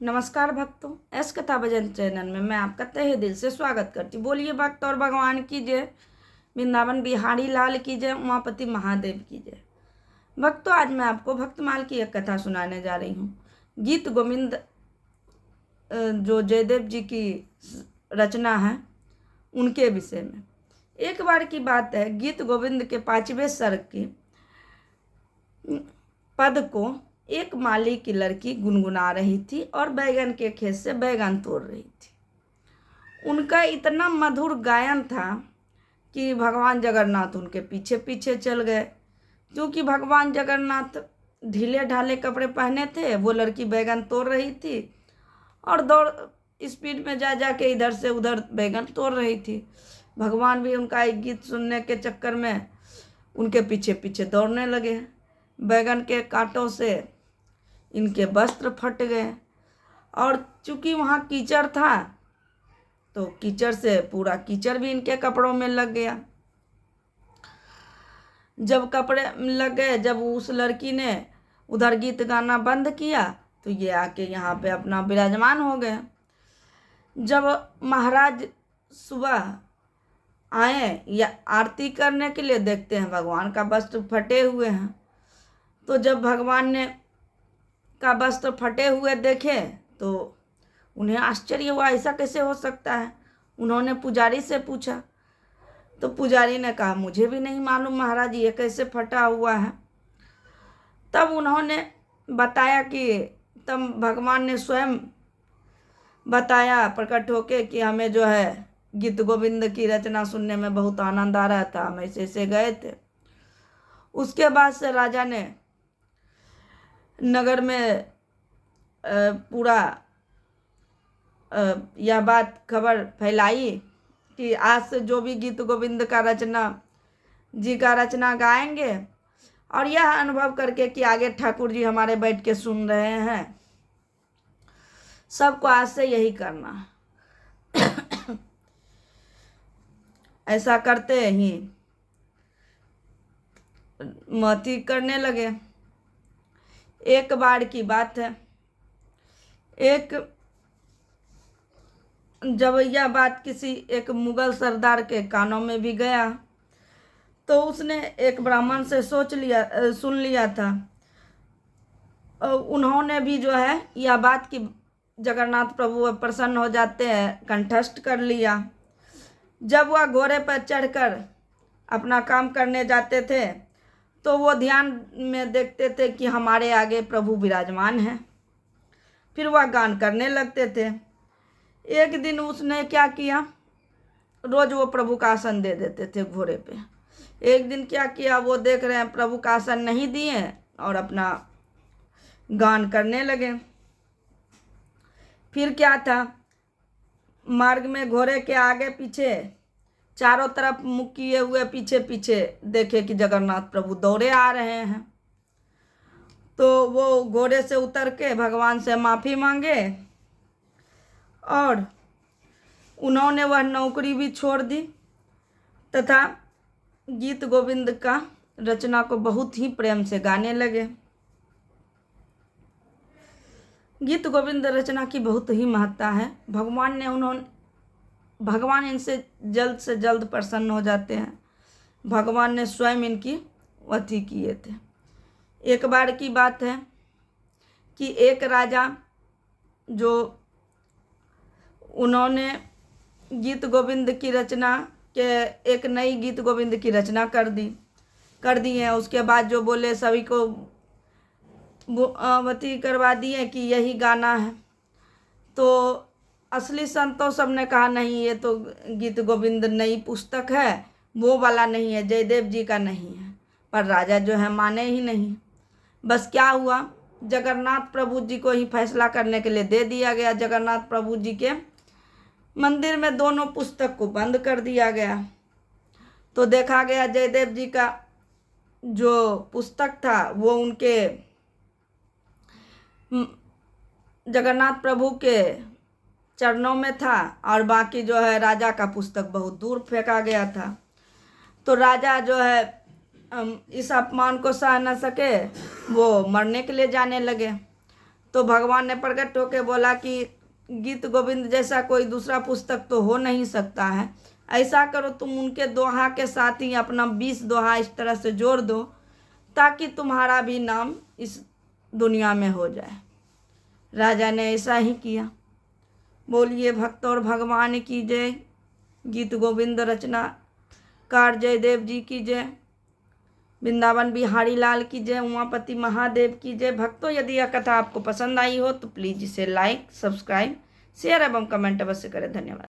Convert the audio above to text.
नमस्कार भक्तों, एस कथा भजन चैनल में मैं आपका तहे दिल से स्वागत करती। बोलिए भक्त और भगवान की जय, वृंदावन बिहारी लाल की जय, उमापति महादेव की जय। भक्तों, आज मैं आपको भक्तमाल की एक कथा सुनाने जा रही हूँ। गीत गोविंद जो जयदेव जी की रचना है उनके विषय में। एक बार की बात है, गीत गोविंद के 5वें सर्ग की पद को एक माली की लड़की गुनगुना रही थी और बैगन के खेत से बैगन तोड़ रही थी। उनका इतना मधुर गायन था कि भगवान जगन्नाथ उनके पीछे पीछे चल गए। क्योंकि भगवान जगन्नाथ ढीले ढाले कपड़े पहने थे, वो लड़की बैगन तोड़ रही थी और दौड़ स्पीड में जा जा के इधर से उधर बैगन तोड़ रही थी। भगवान भी उनका एक गीत सुनने के चक्कर में उनके पीछे पीछे दौड़ने लगे। बैगन के कांटों से इनके वस्त्र फट गए और चूंकि वहाँ कीचड़ था तो कीचड़ से पूरा कीचड़ भी इनके कपड़ों में लग गया। जब कपड़े लग गए, जब उस लड़की ने उधर गीत गाना बंद किया तो ये आके यहाँ पे अपना विराजमान हो गए। जब महाराज सुबह आए या आरती करने के लिए, देखते हैं भगवान का वस्त्र फटे हुए हैं। तो जब भगवान ने का वस्त्र फटे हुए देखे तो उन्हें आश्चर्य हुआ, ऐसा कैसे हो सकता है। उन्होंने पुजारी से पूछा तो पुजारी ने कहा, मुझे भी नहीं मालूम महाराज, ये कैसे फटा हुआ है। तब उन्होंने बताया कि तब भगवान ने स्वयं बताया प्रकट होके कि हमें जो है गीत गोविंद की रचना सुनने में बहुत आनंद आ रहा था, हम ऐसे गए थे। उसके बाद से राजा ने नगर में पूरा यह बात खबर फैलाई कि आज से जो भी गीत गोविंद का रचना गाएंगे और यह अनुभव करके कि आगे ठाकुर जी हमारे बैठ के सुन रहे हैं, सबको आज से यही करना। ऐसा करते ही मती करने लगे। एक बार की बात है, जब यह बात किसी एक मुगल सरदार के कानों में भी गया तो उसने एक ब्राह्मण से सुन लिया था। उन्होंने भी जो है यह बात कि जगन्नाथ प्रभु प्रसन्न हो जाते हैं कंठस्थ कर लिया। जब वह घोड़े पर चढ़कर अपना काम करने जाते थे तो वो ध्यान में देखते थे कि हमारे आगे प्रभु विराजमान हैं। फिर वह गान करने लगते थे। एक दिन उसने क्या किया, रोज वो प्रभु का आसन दे देते थे घोड़े पे। एक दिन क्या किया, वो देख रहे हैं प्रभु का आसन नहीं दिए और अपना गान करने लगे। फिर क्या था, मार्ग में घोड़े के आगे पीछे चारों तरफ मुख किए हुए पीछे पीछे देखे कि जगन्नाथ प्रभु दौड़े आ रहे हैं। तो वो घोड़े से उतर के भगवान से माफ़ी मांगे और उन्होंने वह नौकरी भी छोड़ दी तथा गीत गोविंद का रचना को बहुत ही प्रेम से गाने लगे। गीत गोविंद रचना की बहुत ही महत्ता है। भगवान इनसे जल्द से जल्द प्रसन्न हो जाते हैं। भगवान ने स्वयं इनकी अति किए थे। एक बार की बात है कि एक राजा जो उन्होंने गीत गोविंद की रचना के एक नई गीत गोविंद की रचना कर दी है। उसके बाद जो बोले सभी को अवती करवा दिए कि यही गाना है। तो असली संतों सब ने कहा नहीं, ये तो गीत गोविंद नई पुस्तक है, वो वाला नहीं है, जयदेव जी का नहीं है। पर राजा जो है माने ही नहीं। बस क्या हुआ, जगन्नाथ प्रभु जी को ही फैसला करने के लिए दे दिया गया। जगन्नाथ प्रभु जी के मंदिर में दोनों पुस्तक को बंद कर दिया गया। तो देखा गया जयदेव जी का जो पुस्तक था वो उनके जगन्नाथ प्रभु के चरणों में था और बाकी जो है राजा का पुस्तक बहुत दूर फेंका गया था। तो राजा जो है इस अपमान को सह न सके, वो मरने के लिए जाने लगे। तो भगवान ने प्रकट होकर बोला कि गीत गोविंद जैसा कोई दूसरा पुस्तक तो हो नहीं सकता है। ऐसा करो, तुम उनके दोहा के साथ ही अपना 20 दोहा इस तरह से जोड़ दो ताकि तुम्हारा भी नाम इस दुनिया में हो जाए। राजा ने ऐसा ही किया। बोलिए भक्त और भगवान की जय। गीत गोविंद रचनाकार जयदेव जी की जय। वृंदावन बिहारी लाल की जय। उमापति महादेव की जय। भक्तों, यदि यह कथा आपको पसंद आई हो तो प्लीज़ इसे लाइक, सब्सक्राइब, शेयर एवं कमेंट अवश्य करें। धन्यवाद।